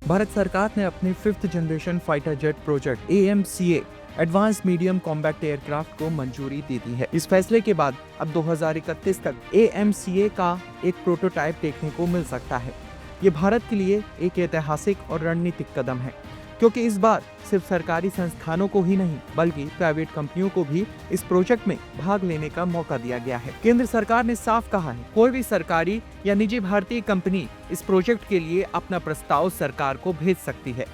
भारत सरकार ने अपने 5th generation fighter jet project AMCA advance medium combat aircraft को मंजूरी दे दी है। इस फैसले के बाद अब 2031 तक AMCA का एक प्रोटोटाइप देखने को मिल सकता है। ये भारत के लिए एक ऐतिहासिक और रणनीतिक कदम है, क्योंकि इस बार सिर्फ सरकारी संस्थानों को ही नहीं बल्कि प्राइवेट कंपनियों को भी इस प्रोजेक्ट में भाग लेने का मौका दिया गया है। केंद्र सरकार ने साफ कहा है, कोई भी सरकारी या निजी भारतीय कंपनी इस प्रोजेक्ट के लिए अपना प्रस्ताव सरकार को भेज सकती है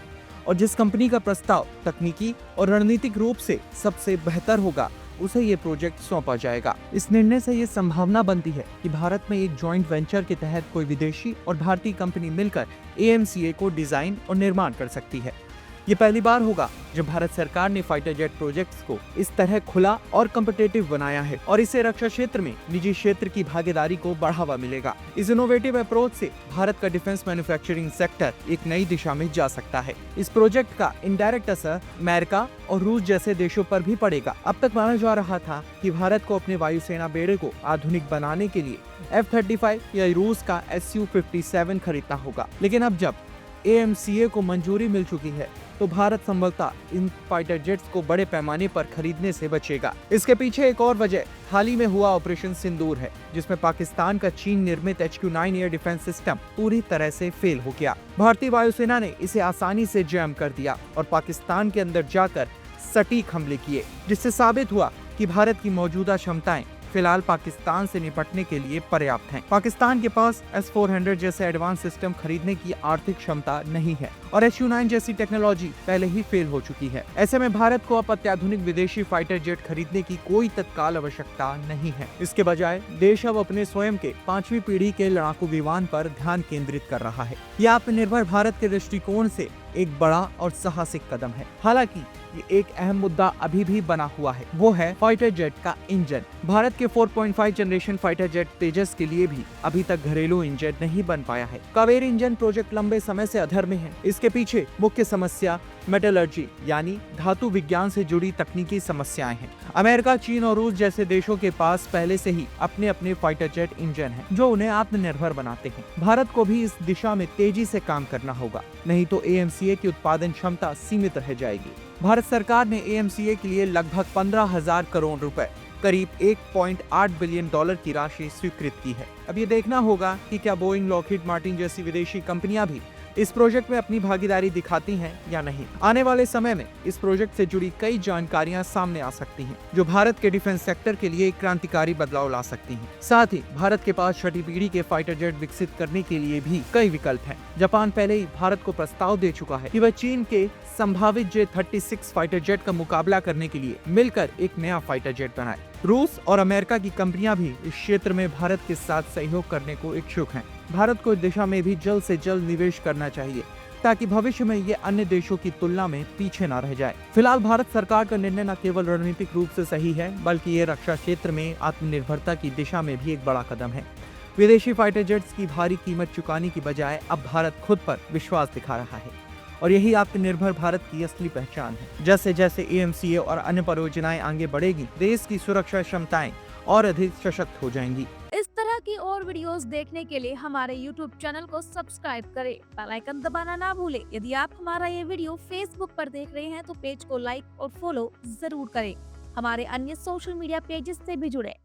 और जिस कंपनी का प्रस्ताव तकनीकी और रणनीतिक रूप से सबसे बेहतर होगा उसे ये प्रोजेक्ट सौंपा जाएगा। इस निर्णय से ये संभावना बनती है कि भारत में एक जॉइंट वेंचर के तहत कोई विदेशी और भारतीय कंपनी मिलकर AMCA को डिजाइन और निर्माण कर सकती है। ये पहली बार होगा जब भारत सरकार ने फाइटर जेट प्रोजेक्ट्स को इस तरह खुला और कॉम्पिटिटिव बनाया है और इससे रक्षा क्षेत्र में निजी क्षेत्र की भागीदारी को बढ़ावा मिलेगा। इस इनोवेटिव अप्रोच से भारत का डिफेंस मैन्युफैक्चरिंग सेक्टर एक नई दिशा में जा सकता है। इस प्रोजेक्ट का इनडायरेक्ट असर अमेरिका और रूस जैसे देशों पर भी पड़ेगा। अब तक माना जा रहा था कि भारत को अपने वायुसेना बेड़े को आधुनिक बनाने के लिए F-35 या रूस का Su-57 खरीदना होगा, लेकिन अब जब AMCA को मंजूरी मिल चुकी है तो भारत संभवतः इन फाइटर जेट्स को बड़े पैमाने पर खरीदने से बचेगा। इसके पीछे एक और वजह हाल ही में हुआ ऑपरेशन सिंदूर है, जिसमें पाकिस्तान का चीन निर्मित HQ-9 एयर डिफेंस सिस्टम पूरी तरह से फेल हो गया। भारतीय वायुसेना ने इसे आसानी से जैम कर दिया और पाकिस्तान के अंदर जाकर सटीक हमले किए, जिससे साबित हुआ कि भारत की मौजूदा क्षमताएं फिलहाल पाकिस्तान से निपटने के लिए पर्याप्त हैं। पाकिस्तान के पास S-400 जैसे एडवांस सिस्टम खरीदने की आर्थिक क्षमता नहीं है और HQ-9 जैसी टेक्नोलॉजी पहले ही फेल हो चुकी है। ऐसे में भारत को अब अत्याधुनिक विदेशी फाइटर जेट खरीदने की कोई तत्काल आवश्यकता नहीं है। इसके बजाय देश अब अपने स्वयं के 5वीं पीढ़ी के लड़ाकू विमान पर ध्यान केंद्रित कर रहा है। यह आत्मनिर्भर भारत के दृष्टिकोण से एक बड़ा और साहसिक कदम है। हालांकि ये एक अहम मुद्दा अभी भी बना हुआ है, वो है फाइटर जेट का इंजन। भारत के 4.5 जनरेशन फाइटर जेट तेजस के लिए भी अभी तक घरेलू इंजन नहीं बन पाया है। कावेरी इंजन प्रोजेक्ट लंबे समय से अधर में है। इसके पीछे मुख्य समस्या मेटलर्जी यानी धातु विज्ञान से जुड़ी तकनीकी समस्याएं हैं। अमेरिका, चीन और रूस जैसे देशों के पास पहले से ही अपने अपने फाइटर जेट इंजन हैं, जो उन्हें आत्मनिर्भर बनाते हैं। भारत को भी इस दिशा में तेजी से काम करना होगा, नहीं तो AMCA की उत्पादन क्षमता सीमित रह जाएगी। भारत सरकार ने AMCA के लिए लगभग 15,000 करोड़ रुपए, करीब $1.8 बिलियन की राशि स्वीकृत की है। अब ये देखना होगा कि क्या बोइंग, लॉकहीड मार्टिन जैसी विदेशी कंपनियां भी इस प्रोजेक्ट में अपनी भागीदारी दिखाती हैं या नहीं। आने वाले समय में इस प्रोजेक्ट से जुड़ी कई जानकारियां सामने आ सकती हैं, जो भारत के डिफेंस सेक्टर के लिए एक क्रांतिकारी बदलाव ला सकती हैं। साथ ही भारत के पास 6ठी पीढ़ी के फाइटर जेट विकसित करने के लिए भी कई विकल्प हैं। जापान पहले ही भारत को प्रस्ताव दे चुका है कि वह चीन के संभावित J-36 फाइटर जेट का मुकाबला करने के लिए मिलकर एक नया फाइटर जेट बनाए। रूस और अमेरिका की कंपनियां भी इस क्षेत्र में भारत के साथ सहयोग करने को इच्छुक हैं। भारत को इस दिशा में भी जल्द से जल्द निवेश करना चाहिए, ताकि भविष्य में ये अन्य देशों की तुलना में पीछे न रह जाए। फिलहाल भारत सरकार का निर्णय न केवल रणनीतिक रूप से सही है, बल्कि ये रक्षा क्षेत्र में आत्मनिर्भरता की दिशा में भी एक बड़ा कदम है। विदेशी फाइटर जेट्स की भारी कीमत चुकाने की बजाय अब भारत खुद पर विश्वास दिखा रहा है और यही आत्मनिर्भर भारत की असली पहचान है। जैसे जैसे AMCA और अन्य परियोजनाएं आगे बढ़ेगी, देश की सुरक्षा क्षमताएं और अधिक सशक्त हो जाएंगी। इस तरह की और वीडियोस देखने के लिए हमारे YouTube चैनल को सब्सक्राइब करें, बेल आइकन दबाना ना भूलें। यदि आप हमारा ये वीडियो Facebook पर देख रहे हैं तो पेज को लाइक और फॉलो जरूर करें। हमारे अन्य सोशल मीडिया पेजेस से भी जुड़े।